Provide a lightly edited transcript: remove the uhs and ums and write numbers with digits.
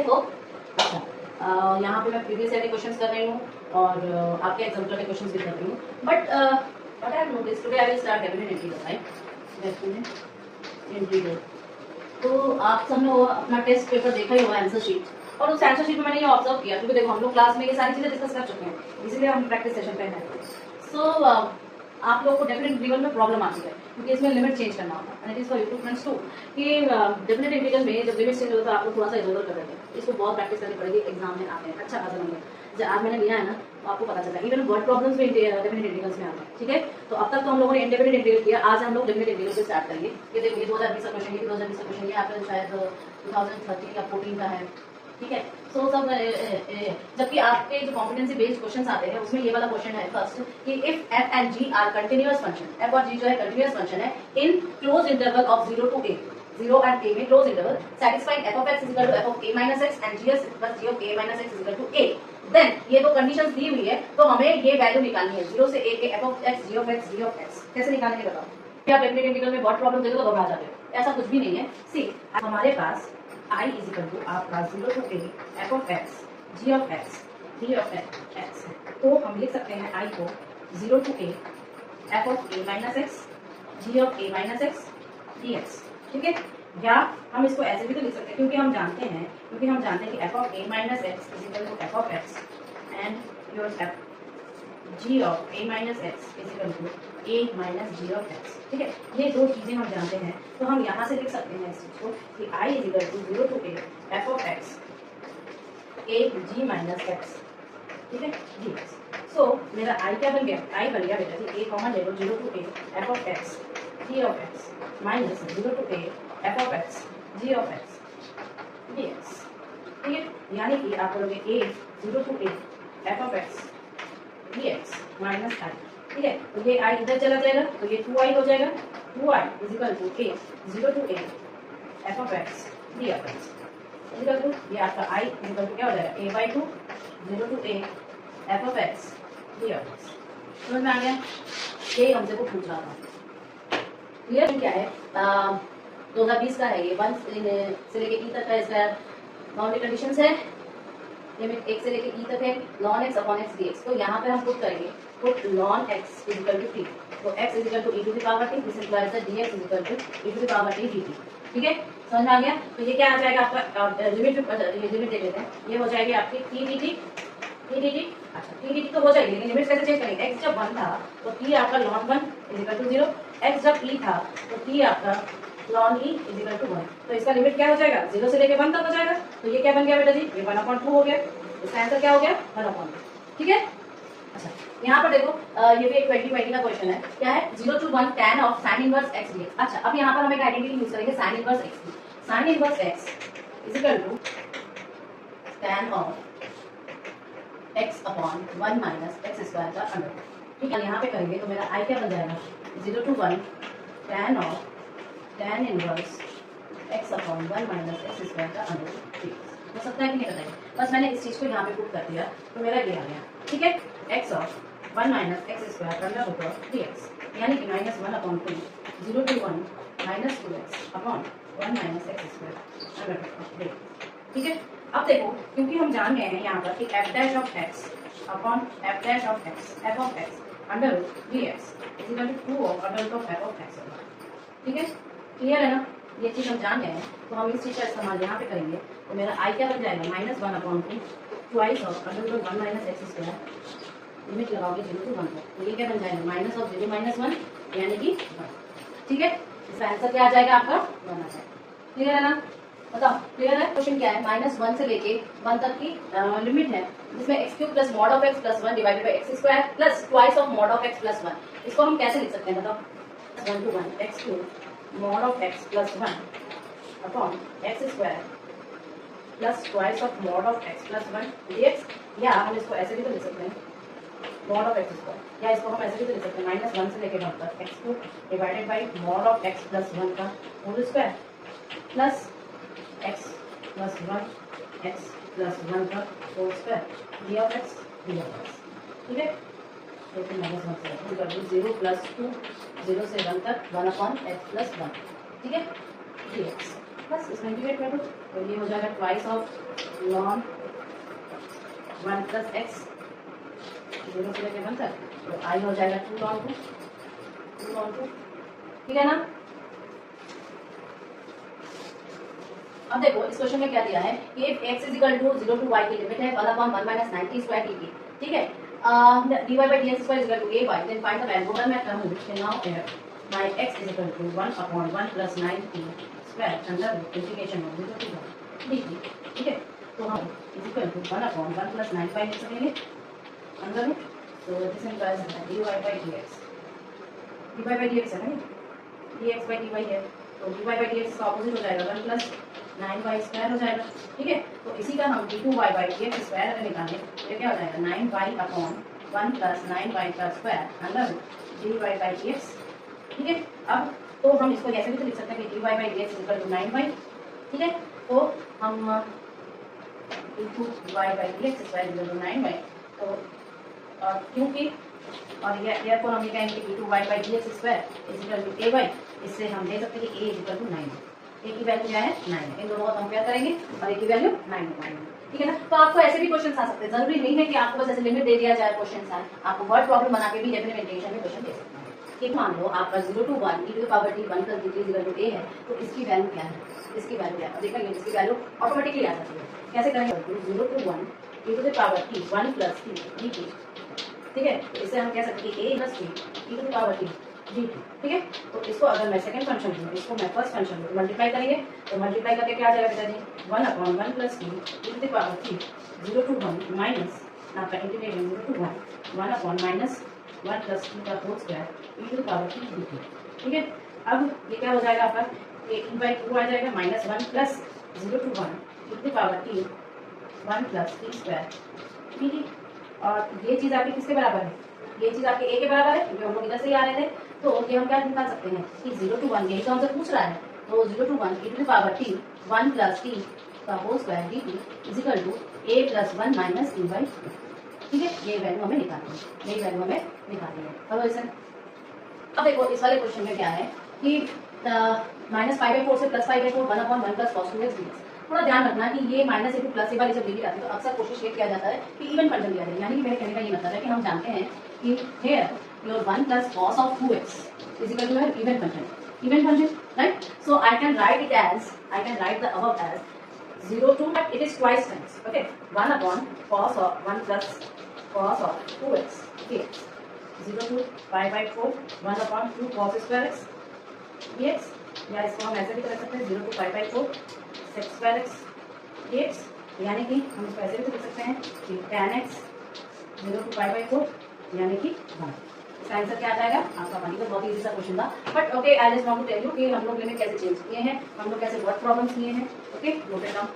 Hope. अच्छा, यहाँ पे मैं प्रीवियस ईयर के क्वेश्चंस कर रही हूँ और आपके एग्जाम्पल के क्वेश्चंस भी कर रही हूँ, but what I have notice today I will start definite integral, right? Definite integral. तो आप सब ने अपना टेस्ट पेपर देखा ही होगा, आंसर शीट, और उस आंसर शीट में मैंने ये ऑब्जर्व किया, क्योंकि देखो हम लोग क्लास में ये सारी चीजें डिस्कस कर चुके हैं, इसीलिए हम प्रैक्टिस सेशन पे हैं। सो आप लोगों को डेफिनेट इंटीग्रल में प्रॉब्लम आती है, क्योंकि इसमें लिमिट चेंज करना होता है, and it is for equipments to, कि डेफिनेट इंटीग्रल में जब लिमिट चेंज होता है आप लोग थोड़ा सा इधर उधर कर देते हैं, इसको बहुत प्रैक्टिस करनी पड़ेगी, एग्जाम में आते हैं अच्छा खासा नंबर। जब आज मैंने लिया है ना, तो आपको पता चलता है, इवन वर्ड प्रॉब्लम्स भी डेफिनेट इंटीग्रल्स में आते हैं, ठीक है? तो अब तक तो हम लोगों ने इंडेफिनिट इंटीग्रल किया, आज हम लोग डेफिनेट इंटीग्रल से स्टार्ट करेंगे। ये देखिए 2020 का क्वेश्चन, ये 2020 का क्वेश्चन, ये आपका शायद 2013 या 14 का है, ठीक है? सो सब जबकि आपके जो कॉम्पिटेंसी बेस्ड क्वेश्चंस आते हैं उसमें ये वाला क्वेश्चन है फर्स्ट, कि if f and g are continuous function, f और g जो है कंटिन्यूअस फंक्शन है in close interval of 0 to a, 0 and a में close interval, satisfying f of x is equal to f of a minus x and g plus g of a minus x is equal to a, then ये तो conditions दी हुई है, तो हमें ये value निकालनी है 0 से a के f of x, g of x, g of x। कैसे निकालेंगे बताओ? क्या आप डेफिनेट इंटीग्रल में बहुत प्रॉब्लम देखो तो घबरा जाते हो, ऐसा कुछ भी नहीं है। सी, हमारे पास I is equal to आपका 0 to a f of x, g of x, d of x, तो हम लिख सकते हैं I को 0 to a f of a minus x, g of a minus x, dx, ठीक है? या हम इसको ऐसे भी तो लिख सकते हैं, क्योंकि हम जानते हैं कि f of a minus x is equal to f of x and your f g of a minus x is equal to a minus g of x, ठीक है? ये दो चीजें हम जानते हैं, तो हम यहाँ से लिख सकते हैं इस चीज को कि I is equal to 0 to a f of x a g minus x, ठीक है? dx। सो मेरा I क्या बन गया? I बन गया बेटा जी a कॉमन ले लो, 0 to a f of x g of x minus 0 to a f of x g of x dx, ठीक है? यानी कि आप बोलोगे a 0 to a f of x dx minus I, ठीक है? तो ये I इधर चला जाएगा, तो ये 2i हो जाएगा, 2i is equal to a 0 to a f of x d of x is equal to, ये आपका I is equal to क्या हो जाएगा? a by 2 0 to a f of x d of x। समझ में आ गया? ये हमसे को पूछ रहा था, क्लियर? क्या है 2020 का है ये, 1 से लेके e तक का इसका बाउंड्री कंडीशंस है, लिमिट 1 से लेके e तक है, ln x upon x dx। तो यहाँ पे हम पुट करेंगे, put ln x is equal to t, तो x is equal to e to the power t, this implies that dx is equal to e to the power t dt, ठीक है? समझ में आ गया? तो ये क्या आ जाएगा आपका लिमिट, ये लिमिट देख लेते हैं, ये हो जाएगी आपकी t dt, अच्छा t dt तो हो जाएगी, लेकिन लिमिट कैसे चेंज करेंगे? x जब 1 था तो t आपका ln 1 is equal to 0, x जब e था तो t आपका ln e is equal to 1, तो इसका लिमिट क्या हो जाएगा? 0 से लेके 1 तक हो जाएगा, तो ये क्या बन गया बेटा जी? ये 1/2 हो गया, इसका आंसर क्या हो गया? 1/2, ठीक है? अच्छा, यहाँ पर देखो ये भी एक 2020 का क्वेश्चन है, क्या है? 0 to 1 tan of sin inverse x dx। अच्छा, अब यहाँ पर हम एक आइडेंटिटी यूज करेंगे sin inverse x की, sin inverse x is equal to tan of x upon 1 minus x square का अंडर, ठीक है? यहाँ पे करेंगे तो मेरा I क्या बन जाएगा? 0 to 1 tan of tan inverse x upon 1 minus x square का अंडर, ठीक हो सकता है कि नहीं बताइए? बस मैंने इस चीज को यहाँ पे पुट कर दिया, तो मेरा ये आ गया, ठीक है? x of 1 minus x square under होगा dx, यानी कि -1/2 0 to 1 minus 2x upon 1 minus x square under होगा, ठीक है? अब देखो, क्योंकि हम जान गए हैं यहाँ पर कि f dash of x upon f dash of x f of x under dx is equal to 2 of under of f of x होगा, ठीक है? क्लियर है ना? ये चीज हम जान गए हैं, तो हम इस चीज का इस्तेमाल यहाँ पे करेंगे, तो मेरा I क्या बन जाएगा? -1/2 twice of under 1 minus x square, limit लगाओगे 0 to 1 तक, तो ये क्या बन जाएगा? माइनस ऑफ 0 minus 1 यानी कि 1, ठीक है? इसका आंसर क्या आ जाएगा आपका? 1 आ जाएगा। क्लियर है ना? बताओ क्लियर है? क्वेश्चन क्या है? -1 से लेके 1 तक की लिमिट है, जिसमें x³ plus mod of x plus 1 divided by x square plus twice of mod of x plus 1। इसको हम कैसे लिख सकते हैं बताओ? 1 to 1 x³ mod of x plus 1 upon x square plus twice of mod of x plus 1 dx, या हम इसको ऐसे भी तो लिख सकते हैं मॉड ऑफ x स्क्वायर, या इसको हम ऐसे भी तो लिख सकते हैं -1 से लेके 1 तक x³ divided by mod of x plus 1 का whole square plus x plus 1 x plus 1 का whole square d of x, ठीक है? तो फिर -1 से 0 प्लस 2 0 से 1 तक 1/x प्लस 1, ठीक है? dx, बस इसमें इंटीग्रेट कर दो, तो ये हो जाएगा twice of ln 1 plus x 0 से लेकर 1 तक, तो आई हो जाएगा 2 ln 2, ठीक है ना। अब देखो इस क्वेश्चन में क्या दिया है कि if x is equal to 0 to y की लिमिट है 1 अपॉन 1 माइनस 90 स्क्वायर dt, ठीक है। dy by dx square is equal to ay, then find the value. अगर मैं कहूं कि now if my x is equal to 1 upon 1 plus 90 square under root integration of 0 to 1 dt, ठीक है। तो हम is equal to 1 upon 1 plus 95 लिख सकेंगे अंडर रूट, तो this implies dy by dx, dy by dx है ना, dx by dy है, तो dy by dx का ऑपोजिट हो जाएगा 1 प्लस 9y स्क्वायर हो जाएगा, ठीक है। तो इसी का हम d2y by dx स्क्वायर अगर निकालें तो क्या हो जाएगा 9y अपॉन 1 प्लस 9y का square under dy by dx, ठीक है। अब तो हम इसको ऐसे भी तो लिख सकते हैं कि dy by dx is equal to 9y, ठीक है। तो हम d2y by dx square is equal to 9y, तो और क्योंकि और ये therefore हम ये कहेंगे कि d2y by dx square is equal to ay, इससे हम दे सकते हैं कि a इज इक्वल टू 9, a की वैल्यू क्या है 9 है। इन दोनों को कंपेयर करेंगे और a की वैल्यू 9 निकालेंगे, ठीक है ना। तो आपको ऐसे भी क्वेश्चन आ सकते हैं, जरूरी नहीं है कि आपको बस ऐसे लिमिट दे दिया जाए क्वेश्चन आए, आपको वर्ड प्रॉब्लम बना के भी इम्प्लीमेंटेशन में क्वेश्चन दे सकते हैं। ठीक, मान लो आपका 0 to 1 e to the power t 1 plus d3 is equal to a है, तो इसकी वैल्यू क्या है, इसकी वैल्यू क्या है देखेंगे, इसकी वैल्यू ऑटोमेटिकली आ जाती है। कैसे करेंगे, 0 to 1 e to the power t 1 plus t dt, ठीक है। तो इससे हम कह सकते हैं कि a plus t e to the power t dt, ठीक है। तो इसको अगर मैं सेकंड फंक्शन लूँ, इसको मैं फर्स्ट फंक्शन लूँ, मल्टीप्लाई करेंगे, तो मल्टीप्लाई करके क्या आ जाएगा बेटा जी 1 upon 1 plus t e to the power t 0 to 1 minus आपका integration 0 to 1 upon minus 1 plus t का whole square e to the power t dt, ठीक है। अब ये क्या हो जाएगा आपका e by 2 आ जाएगा minus 1 plus 0 to 1 e to the power t 1 plus t square, ठीक है। और ये चीज़ आपकी किसके बराबर है, ये चीज़ आपके a के बराबर है, क्योंकि हम लोग इधर से ही आ रहे थे। तो ये हम क्या निकाल सकते हैं कि 0 टू 1 यही तो हमसे पूछ रहा है, तो 0 to 1 e to the power t 1 plus t का whole square dt is equal to a plus 1 minus t by, ठीक है। ये वैल्यू हमें निकालनी है, यही वैल्यू हमें निकालनी है। अब ऐसे अब देखो इस वाले क्वेश्चन में क्या है कि माइनस 5/4 से plus 5/4 1 upon 1 plus cos 2x dx। थोड़ा ध्यान रखना कि ये माइनस इंटू प्लस वाली जब लिमिट आती है तो अक्सर कोशिश ये किया जाता है कि इवन फंक्शन लिया जाए, यानी कि मेरे कहने का ये मतलब है कि हम जानते हैं कि here your 1 plus cos of 2x is equal to your even function, right? So I can write the above as 0 to, but it is twice times, okay, 1 upon cos of 1 plus cos of 2x dx 0 to 5/4 1 upon 2 cos square x dx, या इसको हम ऐसे भी कर सकते हैं 0 to 5/4 sec square x dx, यानी कि हम इसको ऐसे भी तो लिख सकते हैं कि tan x 0 to 5/4 यानी कि 1। इसका आंसर क्या आ जाएगा आपका पानी का, बहुत इजी सा क्वेश्चन था, but okay I just want to tell you कि हम लोग लिमिट कैसे चेंज किए हैं, हम लोग कैसे वर्ड प्रॉब्लम्स किए हैं, ओके नोट इट डाउन।